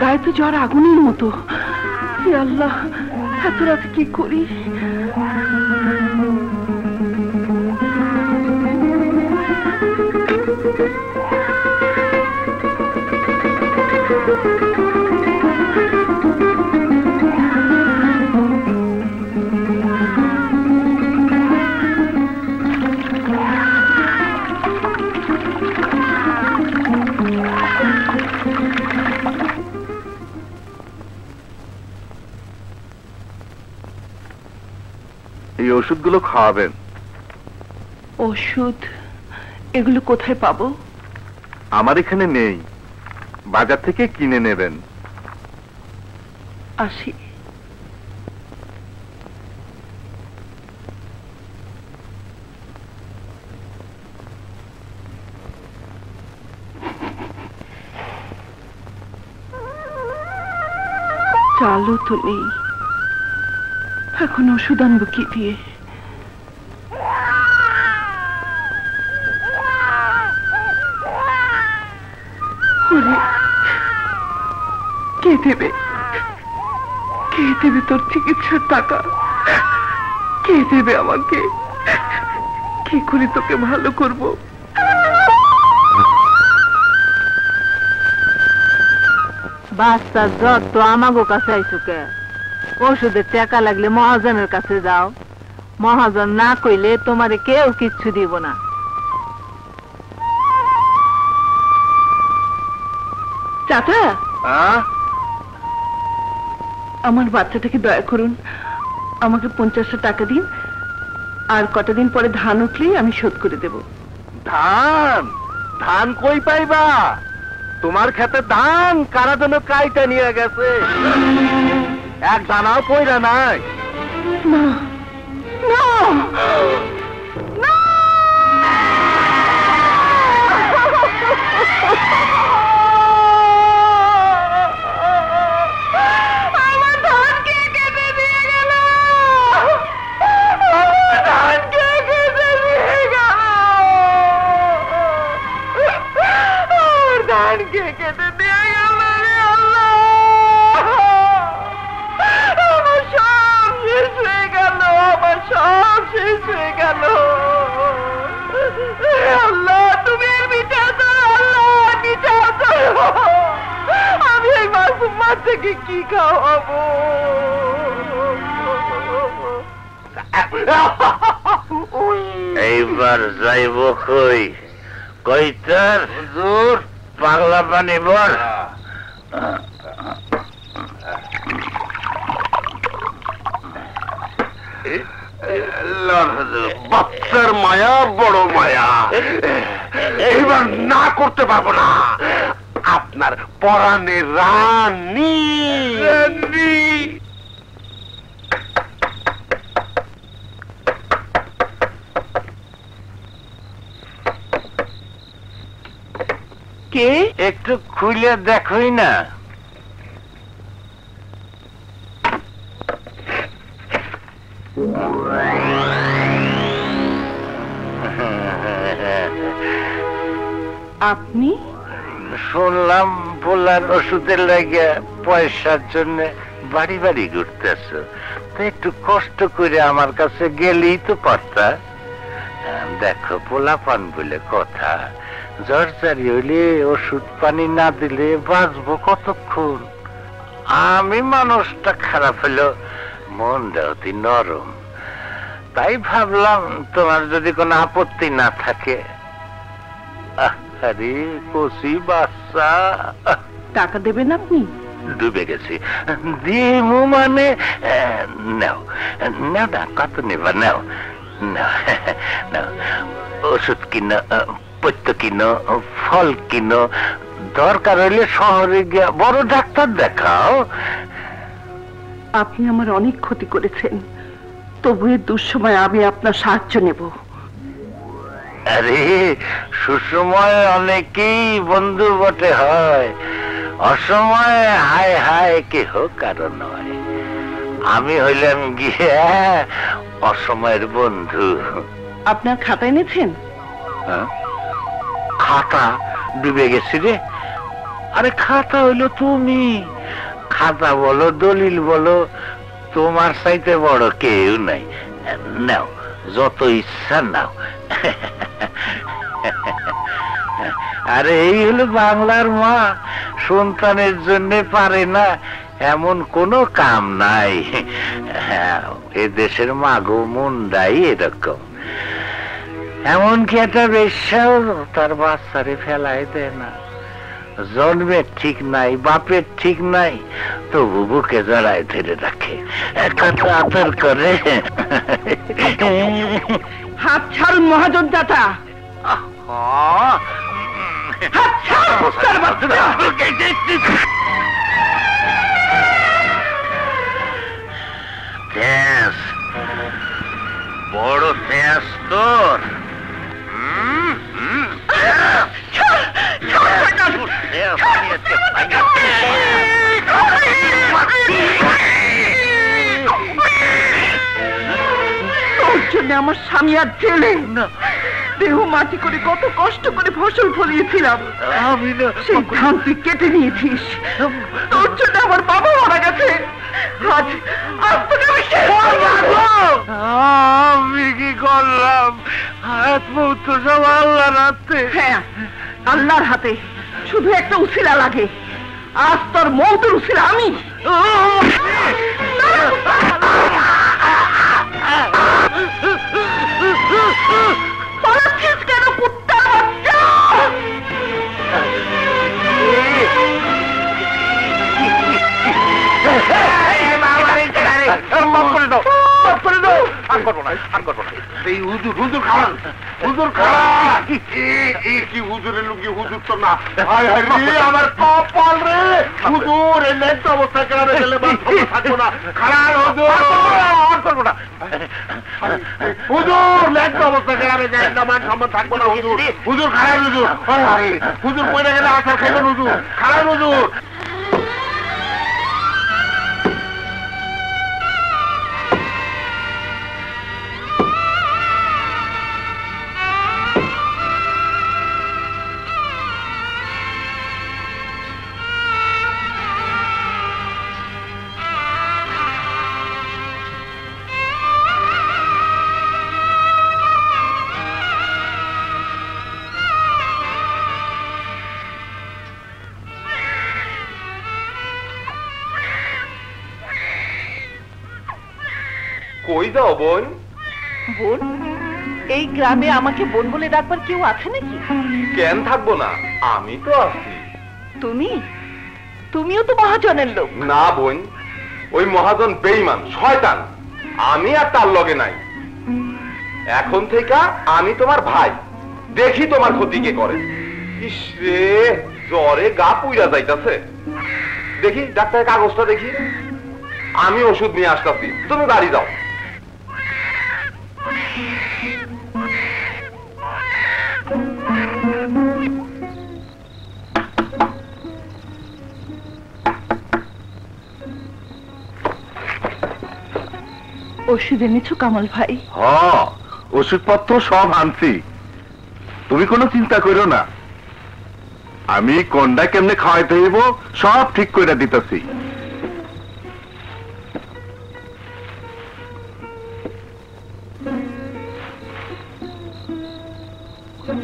গায়ে তো জ্বর আগুনের মতো। হে আল্লাহ, এত রাতে কি করি? এই ওষুধগুলো খাওয়াবেন। ওষুধ? এগুলো কোথায় পাবো? আমার এখানে নেই, বাজার থেকে কিনে নেবেন। আসি। চালও তো নেই, এখন ওষুধ আনবো কি দিয়ে? কে দেবে? কে দেবে তোর চিকিৎসার টাকা? কে দেবে আমাকে? কি করে তোকে ভালো করব? বাচ্চা জ্বর তো আমাগো কাছে আইসো কে? ওষুধের টাকা লাগলে মহাজনের কাছে যাও, মহাজন না কইলে তোমারে কেউ কিচ্ছু দিব না। চাচা, আমার বাচ্চাটাকে দয়া করুন, আমাকে 50টা টাকা দিন, আর কটা দিন পরে ধান উঠলেই আমি শোধ করে দেব। ধান? ধান কই পাইবা? তোমার খেতে ধান কারা যেন কাইটা নিয়ে গেছে, এক দানাও পয়রা নাই। না, না, না! মেয়েটাকে কি খাওয়াবো? এইবার যাইব কই? কইতার হুজুর পাগলা পানি বল। বাচ্চার মায়া বড় মায়া, এইবার না করতে পারবো না। আপনার পরাণের রানী রানী। কে? একটু খুলে দেখোই না। আপনি? শুনলাম পোলার ওষুধের লাগে পয়সার জন্য বাড়ি বাড়ি ঘুরতেছ, তো একটু কষ্ট করে আমার কাছে গেলেই তো পারতা। দেখো পোলা পান বলে কথা, জ্বর জারি হইলে ওষুধ পানি না দিলে বাঁচবো কতক্ষণ? আমি মানুষটা খারাপ হলো, মনটা অতি নরম, তাই ভাবলাম তোমার যদি কোনো আপত্তি না থাকে। আরে কচি বাচ্চা, টাকা দেবেন আপনি? ডুবে গেছি। দিমু মানে নাও নাও না, কত নেবা নাও নাও নাও। ওষুধ কিনো, পত্য কিনো, ফল কিনো, দরকার হইলে শহরে গিয়ে বড় ডাক্তার দেখাও। আপনি আমার অনেক ক্ষতি করেছেন, তবু এর দুঃসময় আমি আপনার সাহায্য নেব। আরে সুসময় অনেকেই বন্ধু বটে হয়, অসময়ে হায় হায় কেহ কারো নয়। আমি হইলাম গিয়ে অসময়ের বন্ধু। আপনার খাতা এনেছেন? খাতা ডুবে গেছি রে। আরে খাতা হইলো তুমি, খাতা বলো দলিল বলো, তোমার চাইতে বড় কেউ নাই। নাও যত ইচ্ছা নাও। আরে এই হলো বাংলার মা, সন্তানের জন্য পারে না এমন কোনো কাম নাই। এ দেশের মাগো মুন্ডাই এরকম, এমনকি একটা বেশ্যাও তার বাচ্চারে ফেলাই দেয় না। জন্মের ঠিক নাই, বাপের ঠিক নাই, তবু বুকে জড়ায় ধরে রাখে, কত আদর করে। হাত ছাড়ুন মহাজন দাতা। হাত ছাড়ুন কুত্তার বাচ্চা। বড় তেজ তোর। তোর জন্য আমার স্বামী আর জেলে, দেহ মাটি করে কত কষ্ট করে ফসল ফলিয়েছিলাম, আমি না সেই ধান তুই কেটে নিয়েছিস। তোর জন্য আমার বাবা মারা গেছে। আজ আজ তোকে আমি শেষ করবো। আমি কি করলাম? হাত মুখ তো সব আল্লাহর হাতে। হ্যাঁ, আল্লাহর হাতে। শুধু একটা উসিলা লাগে, আজ তোর মৌতের উসিলা আমি। পালাচ্ছিস কেন কুত্তার বাচ্চা? আমার কপাল রে হুজুর, এই ন্যায্য অবস্থায় গ্রামে গেলে থাকবো না। খারাপ করবো না হুজুর, ন্যায্য অবস্থায় গ্রামে যায় না, মান সম্মান থাকবো না হুজুর। হুজুর খারাপ হুজুর, হুজুর পয়লা গেলে আসার খাইবেন হুজুর, খারাপ হুজুর। কই যাও বোন? বোন? এই গ্রামে আমাকে বোন বলে ডাকবার কেউ আছে নাকি? কেন থাকবো না, আমি তো আছি। তুমিও তো মহাজনের লোক। না বোন, ওই মহাজন বেঈমান শয়তান, আমি আর তার লগে নাই। এখন থেকে আমি তোমার ভাই, দেখি তোমার ক্ষতি কে করে। ইস রে, জ্বরে গা পুইরা যাইতাছে। দেখি ডাক্তারের কাগজটা দেখি, আমি ওষুধ নিয়ে আসতেছি, তুমি বাড়ি যাও। ওষুধ এনেছো কামাল ভাই? হ্যাঁ, ওষুধপত্র সব আনছি, তুমি কোনো চিন্তা করো না। আমি কোনটা কেমনে খাওয়াইতে হইব সব ঠিক করে দিতেছি।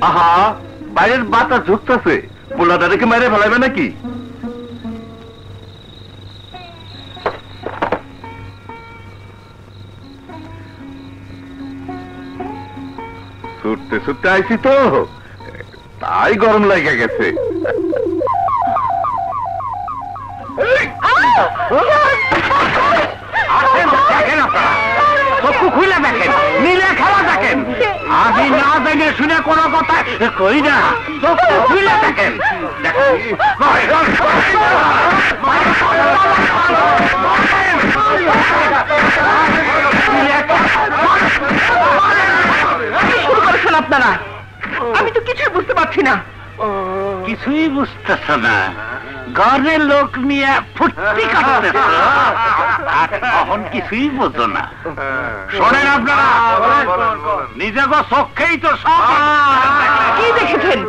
আহা, বাইরের বাতাস ঝুঁকতেছে, পোলাটাকে মেরে ফেলাবে নাকি? ছুটতে ছুটতে আইছি তো, তাই গরম লাগে গেছে। চক্ষু খুলে দেখেন, মিলে খেলা দেখেন। আমি না জেনে শুনে কোনো কথা কই না, চক্ষু খুলে দেখেন। শুরু করেছেন আপনারা, আমি তো কিছুই বুঝতে পারছি না। কিছুই বুঝতেছ না? ঘরের লোক নিয়ে ফুর্তি করতেছ, তখন কিছুই বোঝো না। শোনেন আপনারা, নিজেকে চোখেই তো সব। কি দেখেছেন?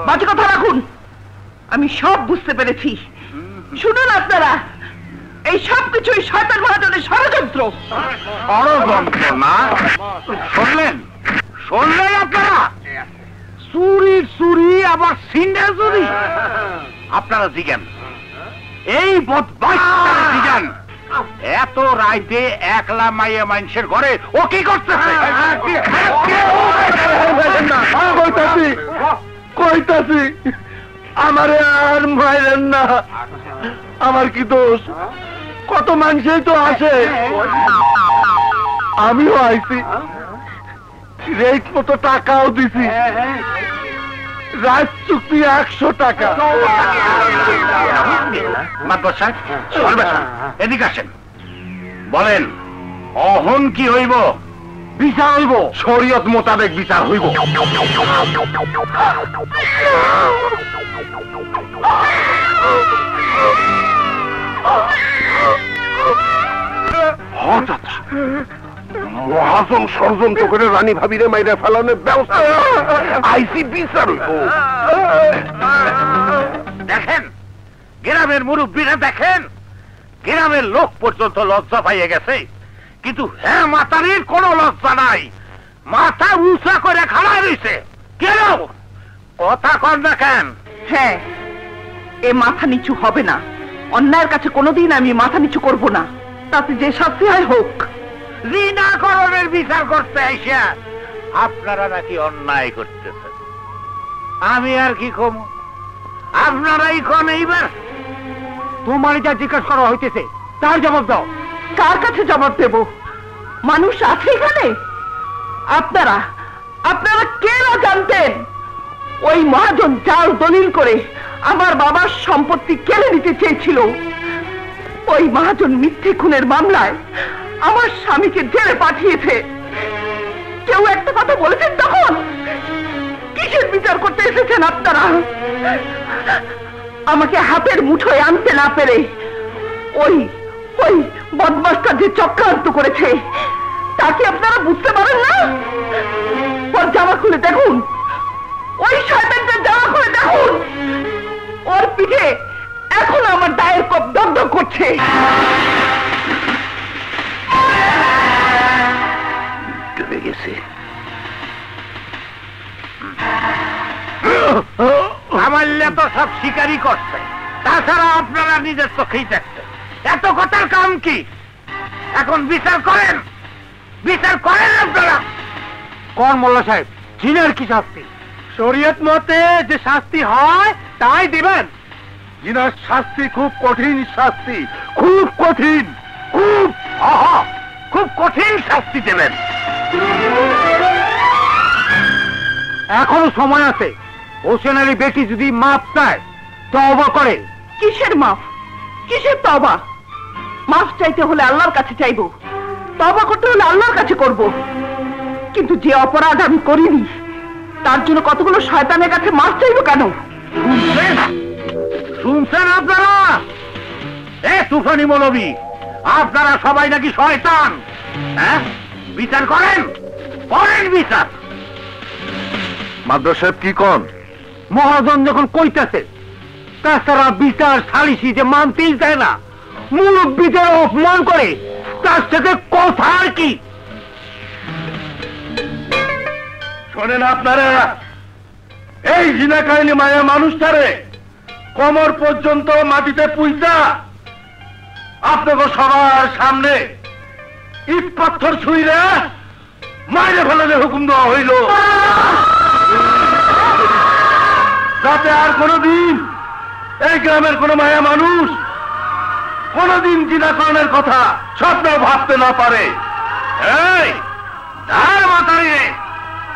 বাজে কথা রাখুন, আমি সব বুঝতে পেরেছি। শুনুন আপনারা, এই সব কিছুই শয়তান মহাজনের ষড়যন্ত্র। ষড়যন্ত্র না? শুনলেন আপনারা? চুরি আবার সিন্ডা চুরি। আপনারা জিজ্ঞান, এই বদমাইশটারে জিজ্ঞান, এত রাইতে একলা মাইয়া মানুষের ঘরে ও কি করতেছে? কইতাছি আমারে আর মাইরেন না, আমার কি দোষ? কত মানুষই তো আসে, আমিও আইছি, রেট মতো টাকাও দিছি, রাত চুক্তি 100 টাকা। এদিকে আসেন, বলেন অহন কি হইব? বিচার হইব, শরীয়ত মোতাবেক বিচার হইব। মহাজন ষড়যন্ত্র করে রানী ভাবিরে মাইরে ফেলানোর ব্যবস্থা আইসি, বিচার হইব। দেখেন গ্রামের মুরব্বীরা, দেখেন গ্রামের লোক পর্যন্ত লজ্জা পাইয়ে গেছে, কিন্তু হ্যাঁ মাতারির কোনো লজ্জা নাই, মাথা উঁচা করে খাড়া রয়েছে। কেন কথা কন না কেন? হ্যাঁ, এ মাথা নিচু হবে না। অন্যায়ের কাছে কোনোদিন আমি মাথা নিচু করব না, তাতে যে শাস্তি হয় হোক। ঋণাকরণের বিচার করতে আইসা আপনারা নাকি অন্যায় করতেছেন। আমি আর কি কম, আপনারাই কোন। এইবার তোমার যা জিজ্ঞাসা করা হইতেছে তার জবাব দাও। কার কাছে জবাব দেব? মানুষ আছে এখানে? আপনারা কে না জানতেন ওই মহাজন জাল দলিল করে আমার বাবার সম্পত্তি কেড়ে নিতে চেয়েছিল। ওই মহাজন মিথ্যে খুনের মামলায় আমার স্বামীকে জেলে পাঠিয়েছে। কেউ একটা কথা বলেছেন তখন? কিসের বিচার করতে এসেছেন আপনারা? আমাকে হাতের মুঠোয় আনতে না পেরে ওই বদমাশটা যে চক্রান্ত করেছে তাকে আপনারা বুঝতে পারেন না? ওর জামা খুলে দেখুন, ওই শয়তানটার জামা খুলে দেখুন, ওর পিঠে এখন আমার দায়ের কোপ দগদগ করছে। ডুবে গেছে। আমাল্লা তো সব শিকারই করছে, তাছাড়া আপনারা নিজের চোখেই দেখছেন। এত কথার কাম কি? এখন বিচার করেন, বিচার করেন আপনারা? কোন মোল্লা সাহেব, জিনের কি শাস্তি? শরীয়ত মতে যে শাস্তি হয় তাই দিবেন। জিনার শাস্তি খুব কঠিন শাস্তি, খুব কঠিন, খুব কঠিন শাস্তি দেবেন। এখনো সময় আছে। হোসেন আলী বেটি যদি মাপ চায়, তওবা করে। কিসের মাফ, কিসের তওবা? মাফ চাইতে হলে আল্লাহর কাছে চাইবো, তওবা করতে হলে আল্লাহর কাছে করব। কিন্তু যে অপরাধ আমি করিনি তার জন্য কতগুলো শয়তানের কাছে মাফ চাইবো কেন? শুনছেন আপনারা? তুফানি মৌলবী, আপনারা সবাই নাকি শয়তান। হ্যাঁ, বিচার করেন, করেন বিচার। মাদ্রাস সাহেব কি কন? মহাজন যখন কইতেছে, তাছাড়া বিচার সালিসি যে মানতেই যায় না, মুরব্বীদের অপমান করে, তার সাথে কথা আর কি? শোনেন আপনারা, এই জিনা কাহিনী মায়া মানুষটারে কোমর পর্যন্ত মাটিতে পুইতা আপনাকে সবার সামনে ইট পাথর ছুঁইলে মাইরে ফেলার হুকুম দেওয়া হইল, যাতে আর কোনদিন এই গ্রামের কোন মায়া মানুষ কোনদিন জিনাকরণের কথা স্বপ্ন ভাবতে না পারে। এই তার মাথায় রে,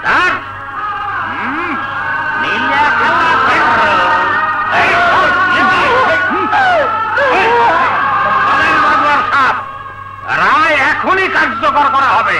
তার নীলা খেলা রায় এখনই কার্যকর করা হবে।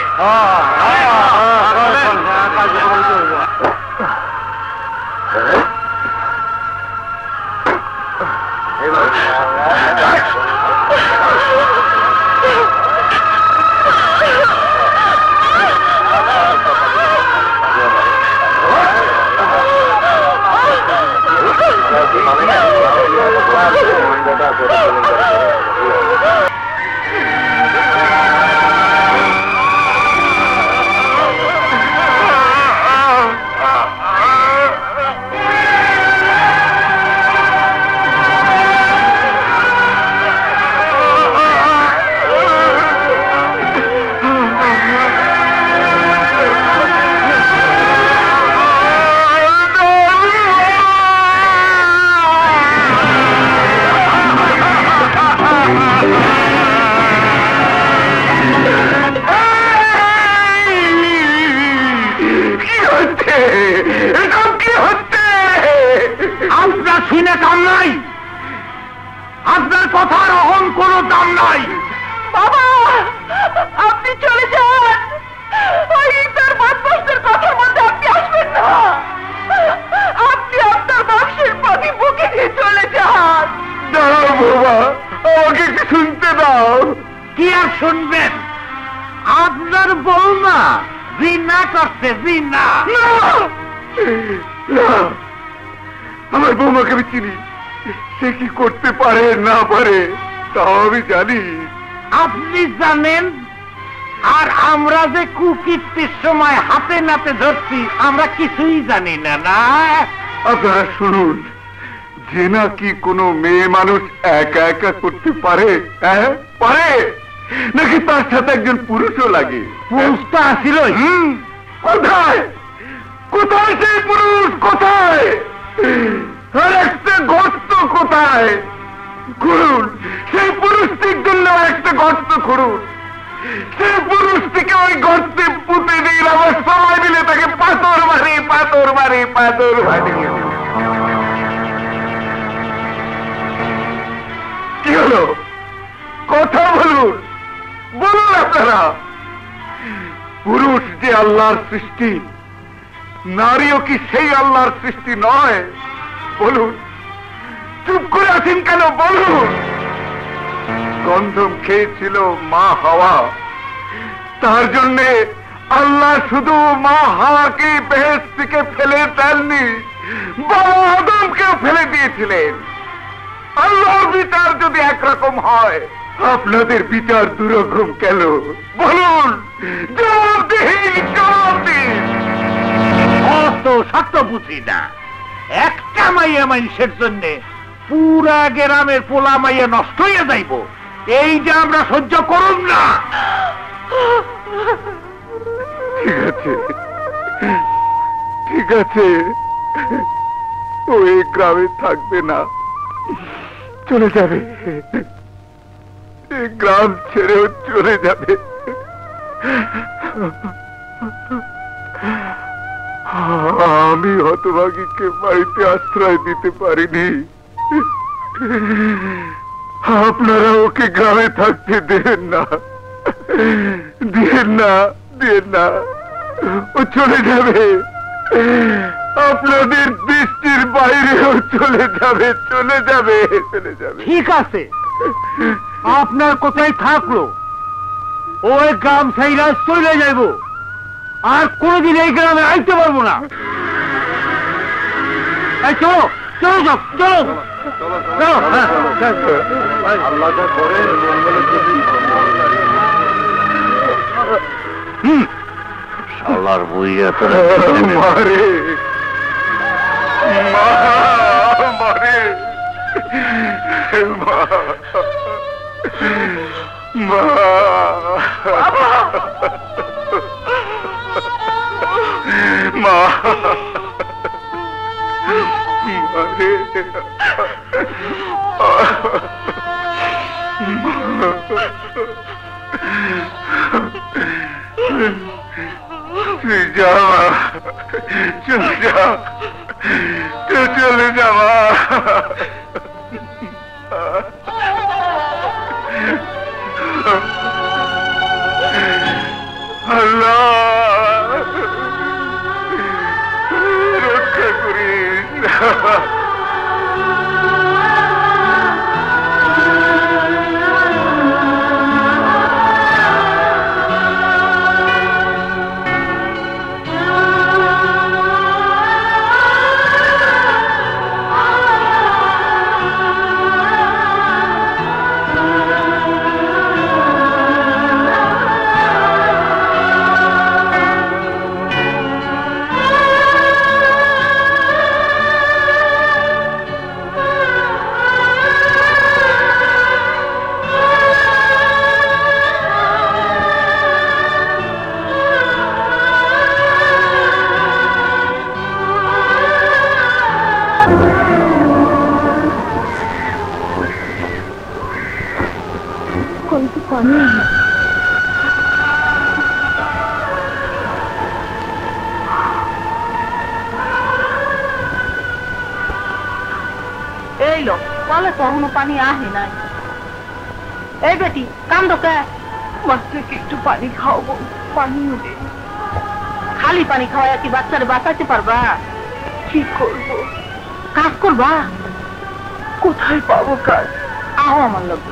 আপনার শুনে কাম নাই, আপনার কথার অহং কোনো দাম নাই। বাবা, আপনি চলে যান, ওই তার বদমাশদের কথার মধ্যে আপনি আসবেন না। আপনি আপনার বংশের প্রতি বুকে নিয়ে চলে যান। দাও বাবা, আমাকে একটু শুনতে দাও। কি আর শুনবেন? আপনার বৌমা জিনা করছে, জিনা। আমার বৌমাকে আমি চিনি, সে কি করতে পারে না পারে তাও আমি জানি। আপনি জানেন, আর আমরা যে কুকীর্তির সময় হাতে নাতে ধরছি, আমরা কিছুই জানি না। না, আপনারা শুনুন, জেনা কি কোনো মেয়ে মানুষ একা একা করতে পারে? হ্যাঁ পারে, নাকি তার সাথে একজন পুরুষও লাগে? পুরুষ তো আসিল। কোথায় কোথায় সেই পুরুষ? কোথায়? আর একটা গর্ত কোথায়? খুঁড়ুন, সেই পুরুষটির জন্য একটা গর্ত খুঁড়ুন, সেই পুরুষটিকে ওই গর্তে পুঁতে দিন। আমার সবাই মিলে তাকে পাথর মারি, পাথর মারি, পাথর মারি। কি হলো? কথা বলুন, বলুন আপনারা। পুরুষ যে আল্লাহর সৃষ্টি, নারীও কি সেই আল্লাহর সৃষ্টি নয়? বলুন, চুপ করে আছেন কেন? বলুন। গন্ধম খেয়েছিল মা হাওয়া, তার জন্যে আল্লাহ শুধু মা হাওয়াকে বেহেশত থেকে ফেলে দেননি, বাবা আদমকেও ফেলে দিয়েছিলেন। আল্লাহর বিচার যদি একরকম হয়, আপনাদের বিচার দুরকম কেন? বলুন, জবাব দিন, জবাব দিন। অত শত বুঝি না, একটা মাইয়া মানুষের জন্য পুরা গ্রামের পোলা মাইয়া নষ্ট হয়ে যাইব, এই যে আমরা সহ্য করুন না। ঠিক আছে, ঠিক আছে, ও এই গ্রামে থাকবে না, চলে যাবে, এই গ্রাম ছেড়েও চলে যাবে। আমি হতভাগীকে বাড়িতে আশ্রয় দিতে পারিনি, আপনারা ওকে গ্রামে থাকতে দেন না, দেন না, দেন না, ও চলে যাবে, আপনাদের দৃষ্টির বাইরেও চলে যাবে, চলে যাবে, চলে যাবে। ঠিক আছে, আপনার কোথায় থাকলো, ওই গ্রাম সাইরা চলে যাইব, আর কোনদিন এই গ্রামে আইতে পারবো না। চলো চলো সব চলো, আল্লাহ যা করে শালার বইয়া মারে, মারে, মা, মা, মারে, তুই যা, চলে যা, চলে যা মা। আল্লাহ রক্ষা করিস। এই লোক কলে তো এখনো পানি আহে নাই। এই বেটি কান্দো কে? বাচ্চাকে একটু পানি খাওয়াবো, পানি উঠে। খালি পানি খাওয়ায় কি বাচ্চারে বাঁচাতে পারবা? কি করবো? কাজ করবা? কোথায় পাবো কাজ? আহো আমার লোক।